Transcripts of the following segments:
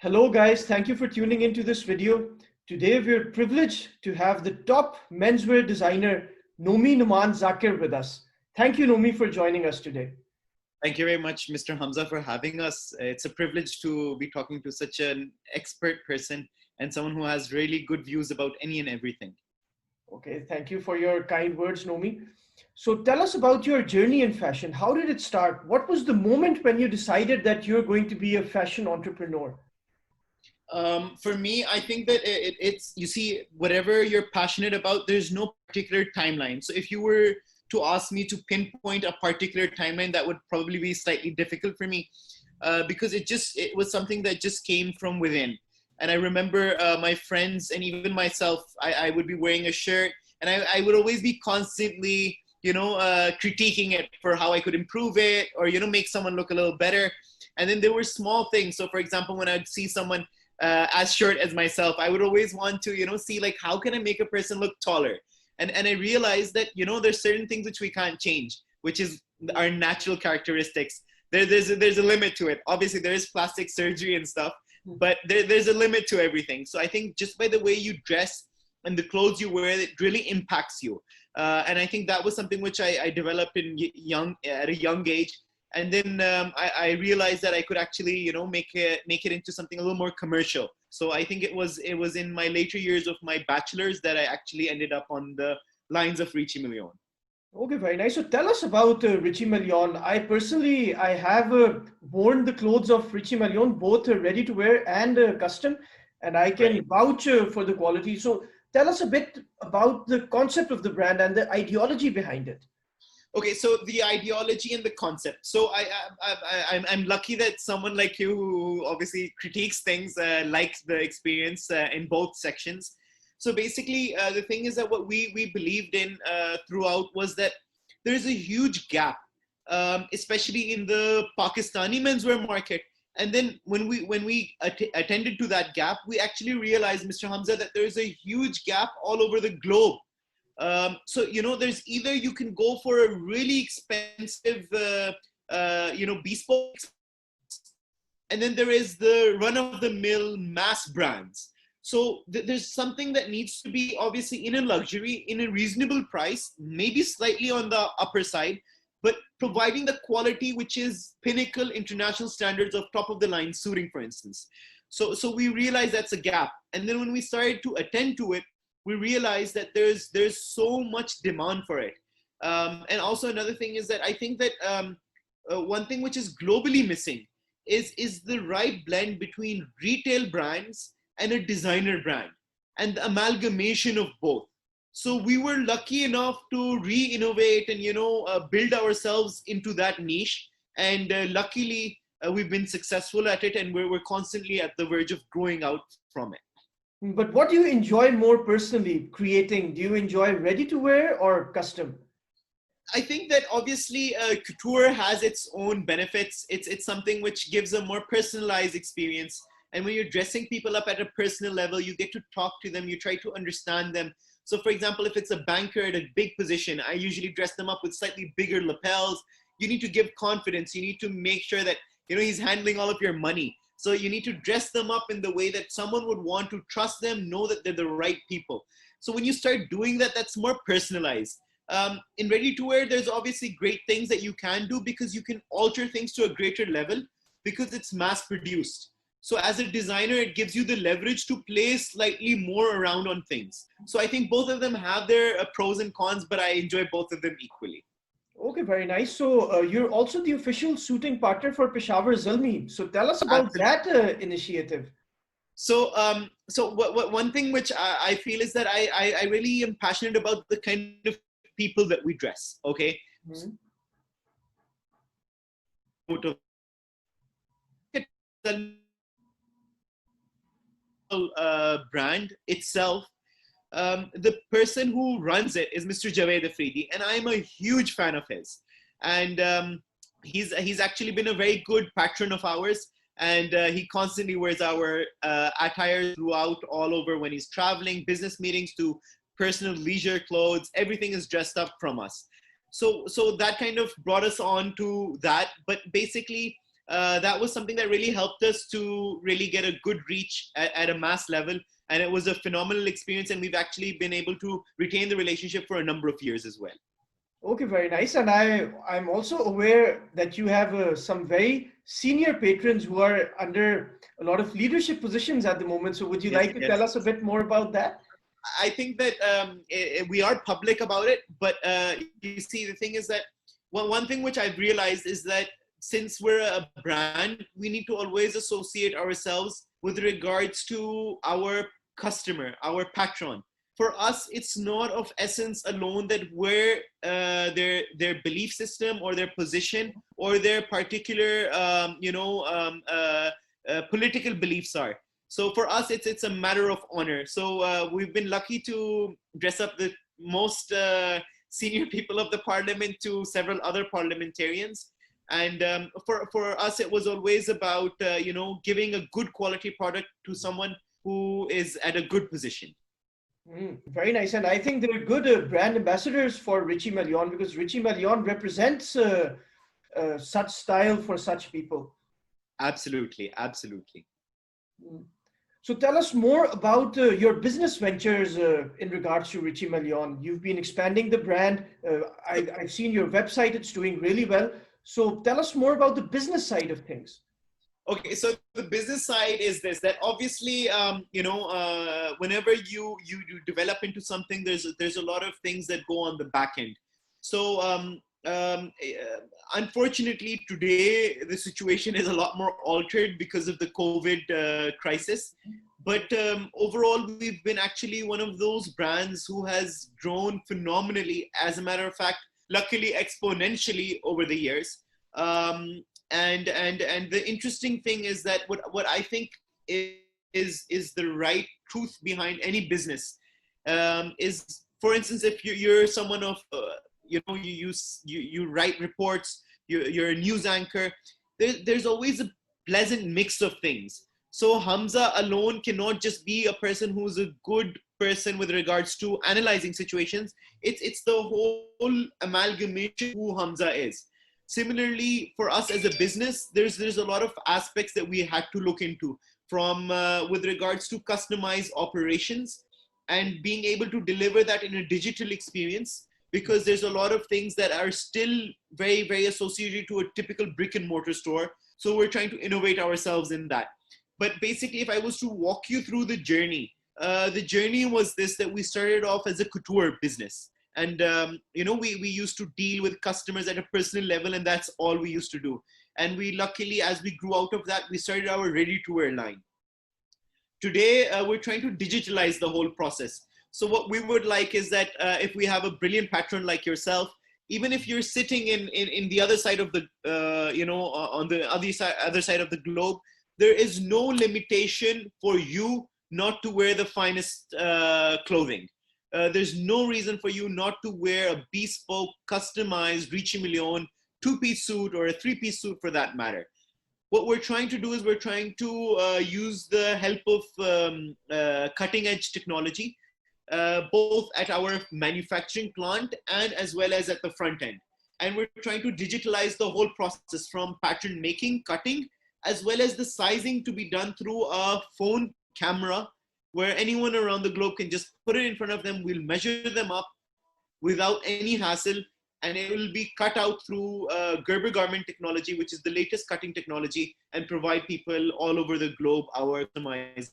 Hello guys, thank you for tuning into this video. Today we're privileged to have the top menswear designer Nomee Noaman Zakir with us. Thank you Nomee for joining us today. Thank you very much, Mr. Hamza, for having us. It's a privilege to be talking to such an expert person and someone who has really good views about any and everything. Okay, thank you for your kind words, Nomee. So tell us about your journey in fashion. How did it start? What was the moment when you decided that you're going to be a fashion entrepreneur? For me, I think that it's, you see, whatever you're passionate about, there's no particular timeline. So if you were to ask me to pinpoint a particular timeline, that would probably be slightly difficult for me because it was something that just came from within. And I remember my friends and even myself, I would be wearing a shirt and I would always be constantly, critiquing it for how I could improve it or, make someone look a little better. And then there were small things. So for example, when I'd see someone as short as myself, I would always want to, see like, how can I make a person look taller? And I realized that, there's certain things which we can't change, which is our natural characteristics. There's a limit to it. Obviously, there is plastic surgery and stuff, but there's a limit to everything. So I think just by the way you dress and the clothes you wear, it really impacts you. And I think that was something which I developed at a young age. And then I realized that I could actually, make it into something a little more commercial. So I think it was in my later years of my bachelor's that I actually ended up on the lines of Rici Melion. Okay, very nice. So tell us about Rici Melion. I have worn the clothes of Rici Melion, both ready to wear and custom, and I can Right. vouch for the quality. So tell us a bit about the concept of the brand and the ideology behind it. Okay, so the ideology and the concept. So I'm lucky that someone like you who obviously critiques things likes the experience in both sections. So basically, the thing is that what we believed in throughout was that there's a huge gap, especially in the Pakistani menswear market. And then when we attended to that gap, we actually realized, Mr. Hamza, that there's a huge gap all over the globe. So there's either you can go for a really expensive bespoke, and then there is the run-of-the-mill mass brands. So there's something that needs to be obviously in a luxury, in a reasonable price, maybe slightly on the upper side, but providing the quality which is pinnacle international standards of top of the line suiting, for instance. So we realized that's a gap, and then when we started to attend to it, we realized that there's so much demand for it. And also another thing is that I think that one thing which is globally missing is the right blend between retail brands and a designer brand and the amalgamation of both. So we were lucky enough to re-innovate and build ourselves into that niche. And luckily we've been successful at it, and we're constantly at the verge of growing out from it. But what do you enjoy more personally creating? Do you enjoy ready to wear or custom? I think that obviously couture has its own benefits. It's something which gives a more personalized experience. And when you're dressing people up at a personal level, you get to talk to them, you try to understand them. So for example, if it's a banker at a big position, I usually dress them up with slightly bigger lapels. You need to give confidence. You need to make sure that he's handling all of your money. So you need to dress them up in the way that someone would want to trust them, know that they're the right people. So when you start doing that, that's more personalized. In ready to wear, there's obviously great things that you can do because you can alter things to a greater level because it's mass produced. So as a designer, it gives you the leverage to play slightly more around on things. So I think both of them have their pros and cons, but I enjoy both of them equally. Okay, very nice. So you're also the official suiting partner for Peshawar Zalmi. So tell us about Absolutely. that initiative. So one thing which I feel is that I really am passionate about the kind of people that we dress. Okay. Mhm. Brand itself, the person who runs it is Mr. Javed Afridi, and I'm a huge fan of his. And he's actually been a very good patron of ours, and he constantly wears our attire throughout, all over, when he's traveling, business meetings to personal leisure clothes. Everything is dressed up from us. So that kind of brought us on to that. But basically, that was something that really helped us to really get a good reach at a mass level. And it was a phenomenal experience. And we've actually been able to retain the relationship for a number of years as well. Okay, very nice. And I'm also aware that you have some very senior patrons who are under a lot of leadership positions at the moment. So would you Yes, like to yes. tell us a bit more about that? I think that we are public about it, but you see, the thing is that one thing which I've realized is that since we're a brand, we need to always associate ourselves with regards to our customer, our patron. For us, it's not of essence alone that we're their belief system or their position or their particular political beliefs are. So for us, it's a matter of honor. So we've been lucky to dress up the most senior people of the parliament to several other parliamentarians. And for us, it was always about giving a good quality product to someone who is at a good position. Very nice. And I think they're good brand ambassadors for Rici Melion, because Rici Melion represents such style for such people. Absolutely, absolutely. Mm. So tell us more about your business ventures in regards to Rici Melion. You've been expanding the brand. I've seen your website, it's doing really well. So tell us more about the business side of things. Okay, so the business side is this: that obviously, whenever you develop into something, there's a lot of things that go on the back end. So unfortunately, today the situation is a lot more altered because of the COVID crisis. But overall, we've been actually one of those brands who has grown phenomenally. As a matter of fact, luckily exponentially over the years. And the interesting thing is that what I think is the right truth behind any business is, for instance, if you're someone of you write reports, you're a news anchor, there's always a pleasant mix of things. So Hamza alone cannot just be a person who's a good person with regards to analyzing situations. It's the whole amalgamation who Hamza is. Similarly, for us as a business, there's a lot of aspects that we had to look into, from with regards to customized operations and being able to deliver that in a digital experience, because there's a lot of things that are still very, very associated to a typical brick and mortar store. So we're trying to innovate ourselves in that. But basically, if I was to walk you through the journey was this: that we started off as a couture business. And we used to deal with customers at a personal level, and that's all we used to do. And we luckily, as we grew out of that, we started our ready-to-wear line. Today, we're trying to digitalize the whole process. So what we would like is that if we have a brilliant patron like yourself, even if you're sitting in the other side of the, on the other side of the globe, there is no limitation for you not to wear the finest clothing. There's no reason for you not to wear a bespoke, customized Rici Melion two-piece suit or a three-piece suit for that matter. What we're trying to do is we're trying to use the help of cutting-edge technology, both at our manufacturing plant and as well as at the front end. And we're trying to digitalize the whole process, from pattern making, cutting, as well as the sizing to be done through a phone camera, where anyone around the globe can just put it in front of them. We'll measure them up without any hassle, and it will be cut out through Gerber garment technology, which is the latest cutting technology, and provide people all over the globe our customized.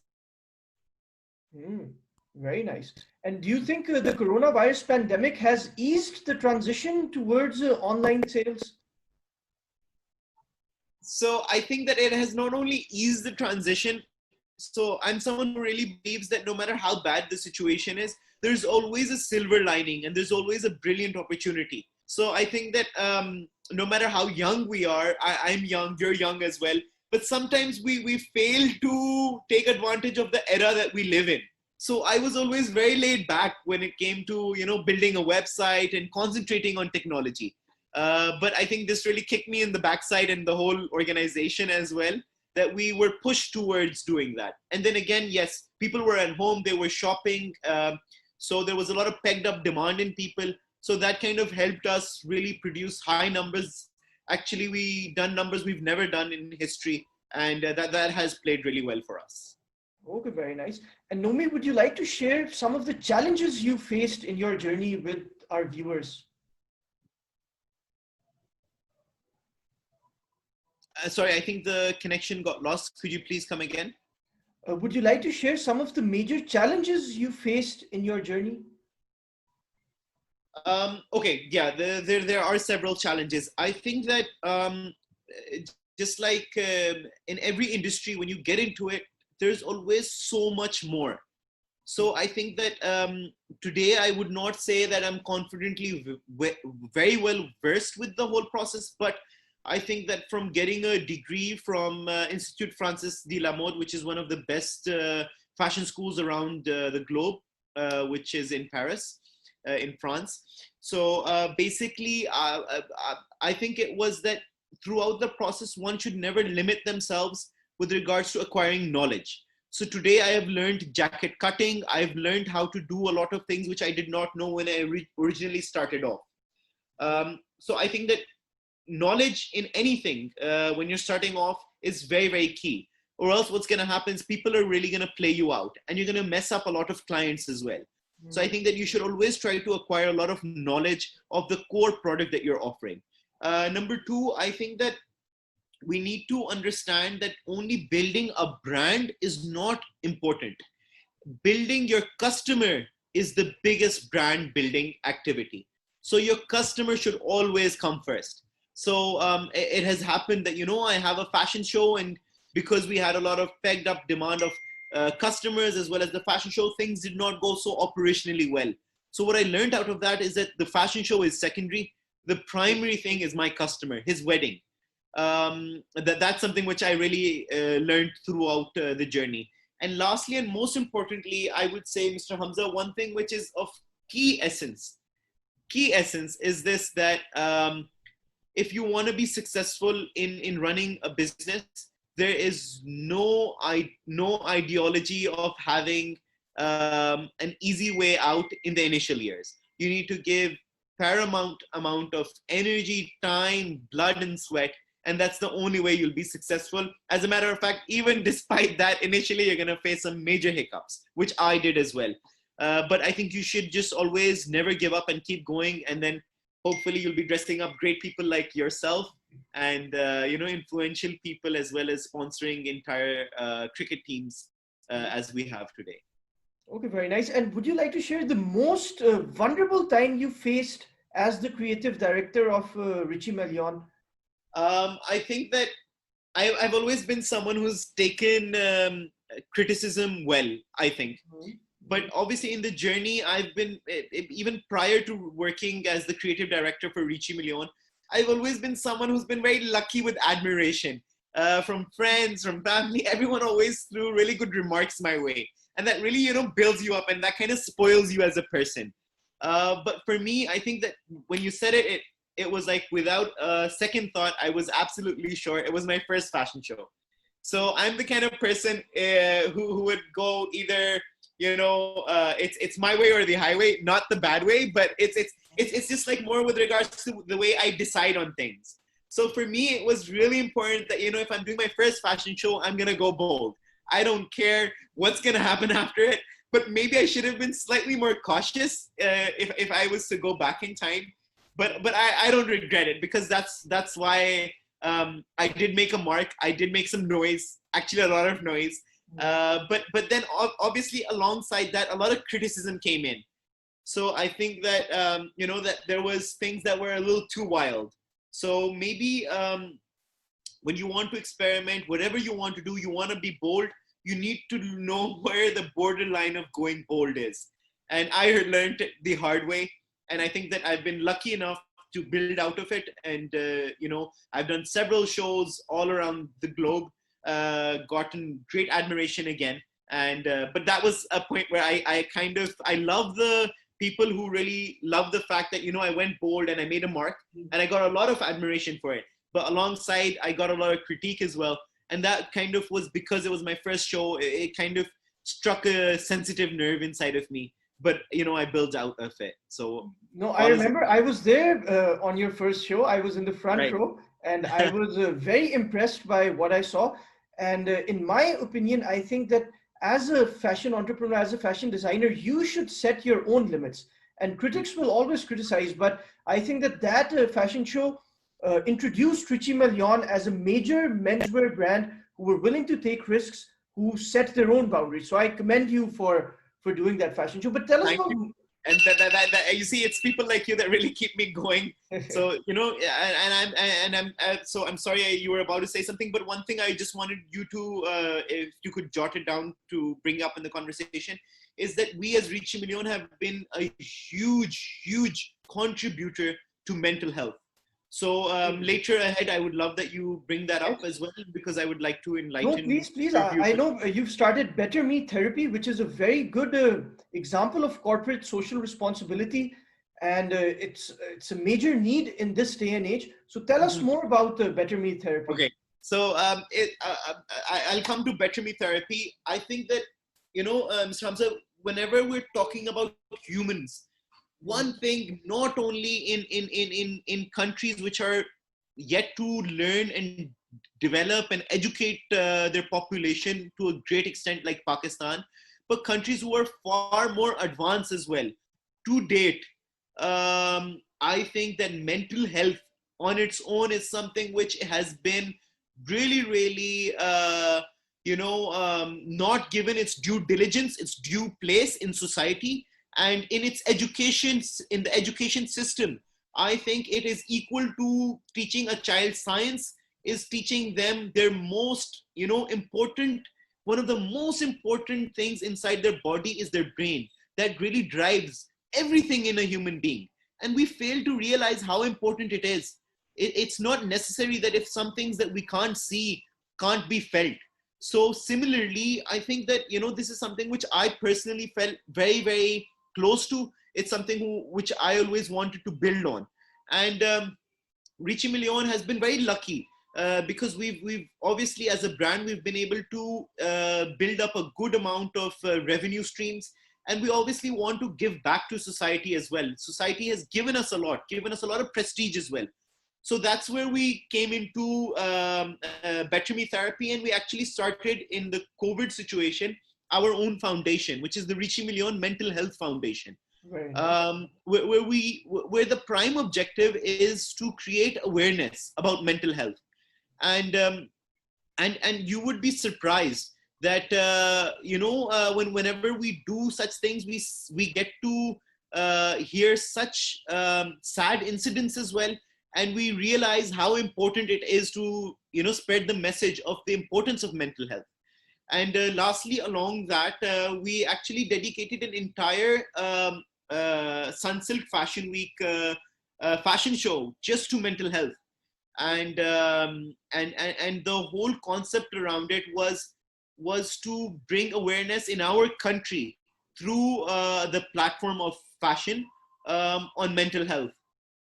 Very nice. And do you think the coronavirus pandemic has eased the transition towards online sales? So I think that it has not only eased the transition. So I'm someone who really believes that no matter how bad the situation is, there's always a silver lining and there's always a brilliant opportunity. So I think that no matter how young we are, I'm young, you're young as well, but sometimes we fail to take advantage of the era that we live in. So I was always very laid back when it came to, building a website and concentrating on technology. But I think this really kicked me in the backside and the whole organization as well, that we were pushed towards doing that. And then again, yes, people were at home, they were shopping. So there was a lot of pegged up demand in people. So that kind of helped us really produce high numbers actually we done numbers we've never done in history, and that has played really well for us. Okay, very nice. And Nomee, would you like to share some of the challenges you faced in your journey with our viewers? Sorry, I think the connection got lost. Could you please come again? Would you like to share some of the major challenges you faced in your journey? Okay, yeah, there are several challenges. I think that just like in every industry, when you get into it, there's always so much more. So I think that today I would not say that I'm confidently very well versed with the whole process, but I think that from getting a degree from Institut Francis de la Mode, which is one of the best fashion schools around the globe, which is in Paris, in France. So basically, I think it was that throughout the process, one should never limit themselves with regards to acquiring knowledge. So today I have learned jacket cutting. I've learned how to do a lot of things which I did not know when I originally started off. So I think that knowledge in anything when you're starting off is very, very key. Or else what's going to happen is people are really going to play you out, and you're going to mess up a lot of clients as well. So I think that you should always try to acquire a lot of knowledge of the core product that you're offering. Number two, I think that we need to understand that only building a brand is not important. Building your customer is the biggest brand building activity. So your customer should always come first. So it has happened that, I have a fashion show, and because we had a lot of pegged up demand of customers as well as the fashion show, things did not go so operationally well. So what I learned out of that is that the fashion show is secondary. The primary thing is my customer, his wedding. That's something which I really learned throughout the journey. And lastly, and most importantly, I would say, Mr. Hamza, one thing which is of key essence is this, that if you want to be successful in running a business, there is no ideology of having an easy way out in the initial years. You need to give paramount amount of energy, time, blood, and sweat, and that's the only way you'll be successful. As a matter of fact, even despite that, initially you're going to face some major hiccups, which I did as well. But I think you should just always never give up and keep going, and then hopefully you'll be dressing up great people like yourself, and influential people, as well as sponsoring entire cricket teams as we have today. Okay, very nice. And would you like to share the most vulnerable time you faced as the creative director of Rici Melion? I think that I've always been someone who's taken criticism well, I think. But obviously in the journey, I've been, even prior to working as the creative director for Rici Melion, I've always been someone who's been very lucky with admiration from friends, from family. Everyone always threw really good remarks my way. And that really, builds you up, and that kind of spoils you as a person. But for me, I think that when you said it, it was like without a second thought, I was absolutely sure it was my first fashion show. So I'm the kind of person who would go either, it's my way or the highway, not the bad way, but it's just like more with regards to the way I decide on things. So for me, it was really important that, if I'm doing my first fashion show, I'm going to go bold. I don't care what's going to happen after it, but maybe I should have been slightly more cautious if I was to go back in time. But I don't regret it, because that's why I did make a mark. I did make some noise, actually a lot of noise. But then obviously alongside that, a lot of criticism came in. So I think that, that there was things that were a little too wild. So maybe when you want to experiment, whatever you want to do, you want to be bold, you need to know where the borderline of going bold is. And I learned it the hard way. And I think that I've been lucky enough to build out of it. And, I've done several shows all around the globe, gotten great admiration again. And, but that was a point where I love the people who really love the fact that, I went bold and I made a mark, and I got a lot of admiration for it. But alongside, I got a lot of critique as well. And that kind of was because it was my first show. It kind of struck a sensitive nerve inside of me. But, I built out of it. So no, I remember I was there on your first show. I was in the front right. row, and I was very impressed by what I saw. And in my opinion, I think that as a fashion entrepreneur, as a fashion designer, you should set your own limits. And critics will always criticize, but I think that fashion show introduced Rici Melion as a major menswear brand who were willing to take risks, who set their own boundaries. So I commend you for doing that fashion show. But tell us Thank about. you. And that you see, it's people like you that really keep me going. So so I'm sorry you were about to say something, but one thing I just wanted you to, if you could jot it down to bring up in the conversation, is that we as Rici Melion have been a huge contributor to mental health. So later ahead, I would love that you bring that up as well, because I would like to No, enlighten please. your I viewers. know you've started Better Me Therapy, which is a very good example of corporate social responsibility, and it's a major need in this day and age. So tell us Mhm. more about Better Me Therapy. Okay. So I'll come to Better Me Therapy. I think that, Mr. Hamza, whenever we're talking about humans, one thing, not only in countries which are yet to learn and develop and educate their population to a great extent, like Pakistan, but countries who are far more advanced as well. To date, I think that mental health on its own is something which has been really, not given its due diligence, its due place in society, and in its education, in the education system. I think it is equal to teaching a child science, is teaching them their most, important, one of the most important things inside their body is their brain, that really drives everything in a human being. And we fail to realize how important it is. It's not necessary that if some things that we can't see can't be felt. So similarly, I think that, this is something which I personally felt very close to. It's something which I always wanted to build on. And Rici Melion has been very lucky, because we've obviously, as a brand, we've been able to build up a good amount of revenue streams, and we obviously want to give back to society as well. Society has given us a lot of prestige as well. So that's where we came into Better Me Therapy, and we actually started in the COVID situation our own foundation, which is the Rici Melion Mental Health Foundation, Very nice. where the prime objective is to create awareness about mental health. And and you would be surprised that whenever we do such things, we get to hear such sad incidents as well, and we realize how important it is to spread the message of the importance of mental health. And lastly, along that, we actually dedicated an entire Sunsilk Fashion Week fashion show just to mental health. And and the whole concept around it was to bring awareness in our country through the platform of fashion, on mental health.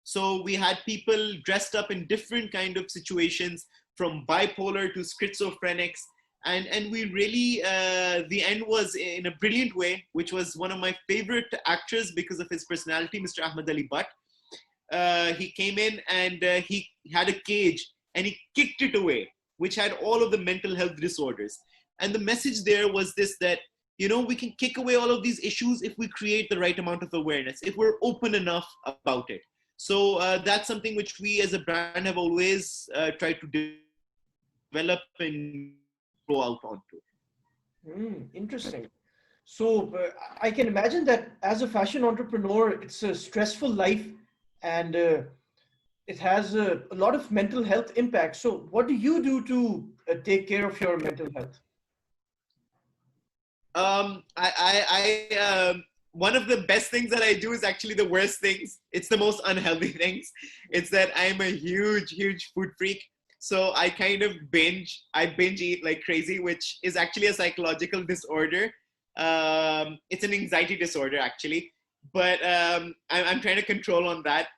So we had people dressed up in different kind of situations, from bipolar to schizophrenics, and we really, the end was in a brilliant way, which was one of my favorite actors because of his personality, Mr. Ahmed Ali Butt. He came in and he had a cage and he kicked it away, which had all of the mental health disorders. And the message there was this, that we can kick away all of these issues if we create the right amount of awareness, if we're open enough about it. So that's something which we as a brand have always tried to develop and grow out onto. Interesting. So I can imagine that as a fashion entrepreneur, it's a stressful life, and it has a lot of mental health impact. So what do you do to take care of your mental health? One of the best things that I do is actually the worst things. It's the most unhealthy things. It's that I'm a huge food freak. So I kind of I binge eat like crazy, which is actually a psychological disorder. It's an anxiety disorder actually, but I'm trying to control on that.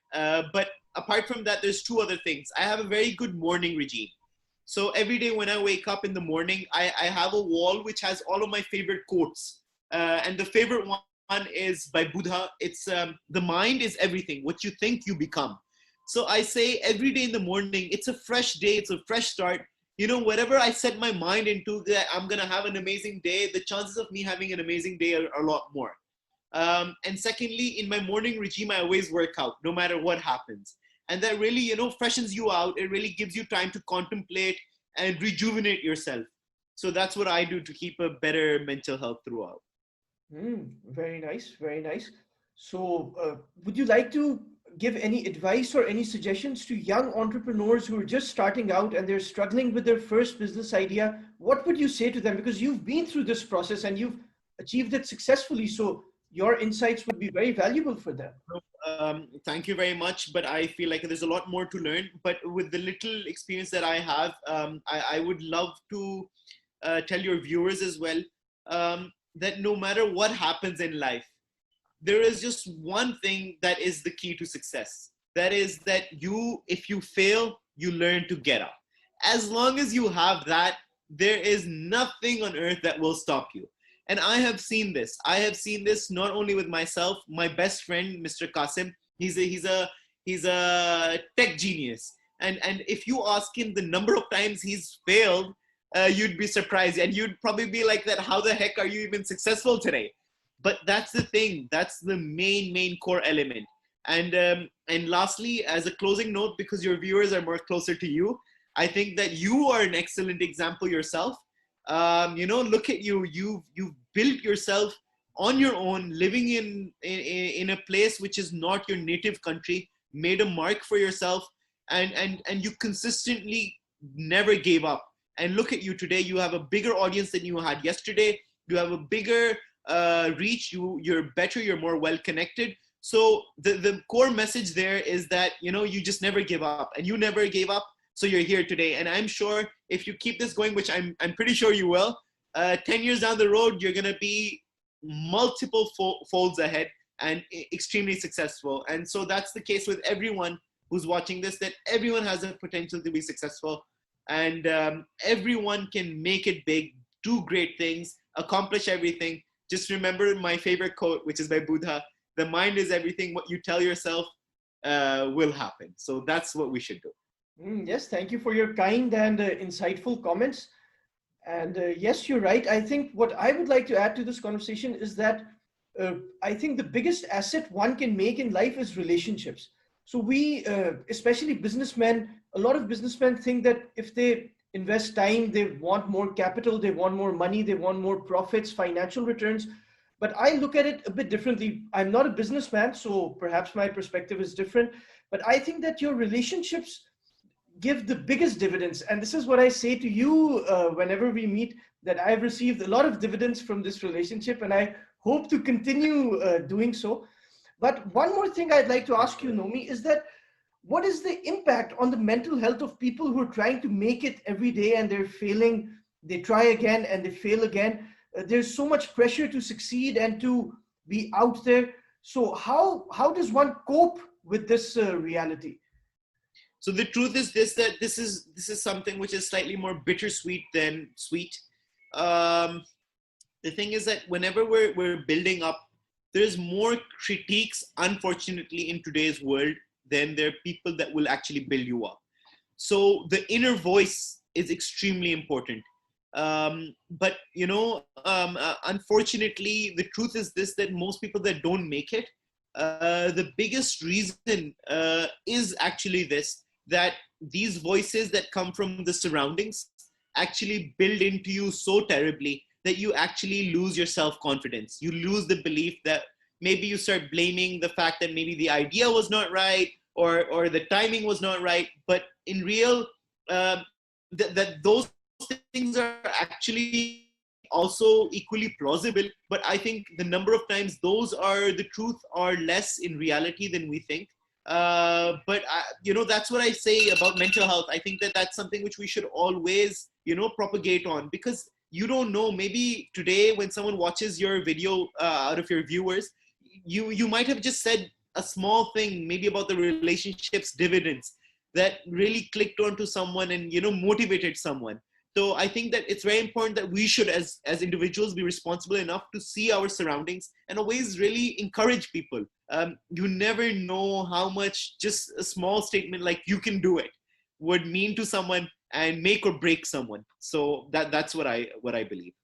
But apart from that, there's two other things. I have a very good morning regime. So every day when I wake up in the morning, I have a wall which has all of my favorite quotes. And the favorite one is by Buddha. It's the mind is everything. What you think, you become. So I say every day in the morning, it's a fresh day, it's a fresh start. Whatever I set my mind into, that I'm going to have an amazing day, the chances of me having an amazing day are a lot more. And secondly, in my morning regime, I always work out no matter what happens. And that really, freshens you out. It really gives you time to contemplate and rejuvenate yourself. So that's what I do to keep a better mental health throughout. Very nice, very nice. So, would you like to give any advice or any suggestions to young entrepreneurs who are just starting out and they're struggling with their first business idea? What would you say to them? Because you've been through this process and you've achieved it successfully. So, your insights would be very valuable for them. Thank you very much. But I feel like there's a lot more to learn. But with the little experience that I have, I would love to tell your viewers as well, that no matter what happens in life, there is just one thing that is the key to success. That is that if you fail, you learn to get up. As long as you have that, there is nothing on earth that will stop you. And I have seen this. I have seen this not only with myself, my best friend, Mr. Qasim, he's a tech genius. And if you ask him the number of times he's failed, you'd be surprised. And you'd probably be like that, how the heck are you even successful today? But that's the thing. That's the main core element. And lastly, as a closing note, because your viewers are more closer to you, I think that you are an excellent example yourself. Look at you. You've built yourself on your own, living in a place which is not your native country, made a mark for yourself, and you consistently never gave up. And look at you today. You have a bigger audience than you had yesterday. You have a bigger reach. You're better. You're more well connected. So the core message there is that you just never give up, and you never gave up. So you're here today. And I'm sure if you keep this going, which I'm pretty sure you will, 10 years down the road, you're going to be multiple folds ahead and extremely successful. And so that's the case with everyone who's watching this, that everyone has the potential to be successful, and everyone can make it big, do great things, accomplish everything. Just remember my favorite quote, which is by Buddha: the mind is everything. What you tell yourself will happen. So that's what we should do. Yes, thank you for your kind and insightful comments. And yes, you're right. I think what I would like to add to this conversation is that I think the biggest asset one can make in life is relationships. So we, especially businessmen, a lot of businessmen think that if they invest time, they want more capital, they want more money, they want more profits, financial returns. But I look at it a bit differently. I'm not a businessman, so perhaps my perspective is different. But I think that your relationships give the biggest dividends. And this is what I say to you whenever we meet, that I've received a lot of dividends from this relationship, and I hope to continue doing so. But one more thing I'd like to ask you, Nomee, is that what is the impact on the mental health of people who are trying to make it every day and they're failing, they try again and they fail again? There's so much pressure to succeed and to be out there. So how does one cope with this reality? So the truth is that this is something which is slightly more bittersweet than sweet. The thing is that whenever we're building up, there's more critiques, unfortunately, in today's world than there are people that will actually build you up. So the inner voice is extremely important. But unfortunately, the truth is this, that most people that don't make it, the biggest reason is actually this, that these voices that come from the surroundings actually build into you so terribly that you actually lose your self-confidence. You lose the belief, that maybe you start blaming the fact that maybe the idea was not right, or the timing was not right. But in real, that those things are actually also equally plausible. But I think the number of times those are the truth are less in reality than we think. But that's what I say about mental health. I think that that's something which we should always, propagate on, because you don't know, maybe today when someone watches your video out of your viewers, you might have just said a small thing, maybe about the relationship's dividends, that really clicked onto someone and, motivated someone. So I think that it's very important that we should, as individuals, be responsible enough to see our surroundings and always really encourage people. You never know how much just a small statement like "you can do it" would mean to someone and make or break someone. So that's what I believe.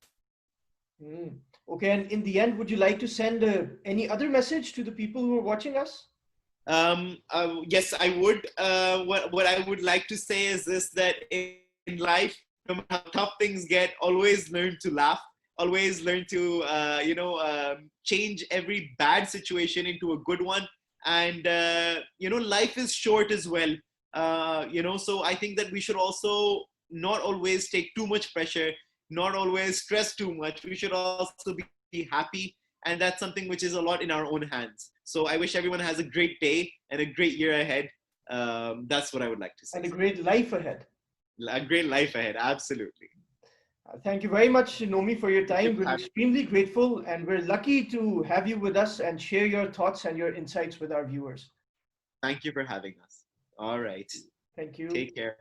Mm. Okay, and in the end, would you like to send any other message to the people who are watching us? Yes, I would. What I would like to say is this: that in life, no matter how tough things get, always learn to laugh. Always learn to change every bad situation into a good one. And life is short as well. So I think that we should also not always take too much pressure, not always stress too much. We should also be happy, and that's something which is a lot in our own hands. So I wish everyone has a great day and a great year ahead. That's what I would like to say. And a great life ahead. A great life ahead, absolutely. Thank you very much, Nomi, for your Thank you time. for We're having extremely grateful and we're lucky to have you with us and share your thoughts and your insights with our viewers. Thank you for having us. All right. Thank you. Take care.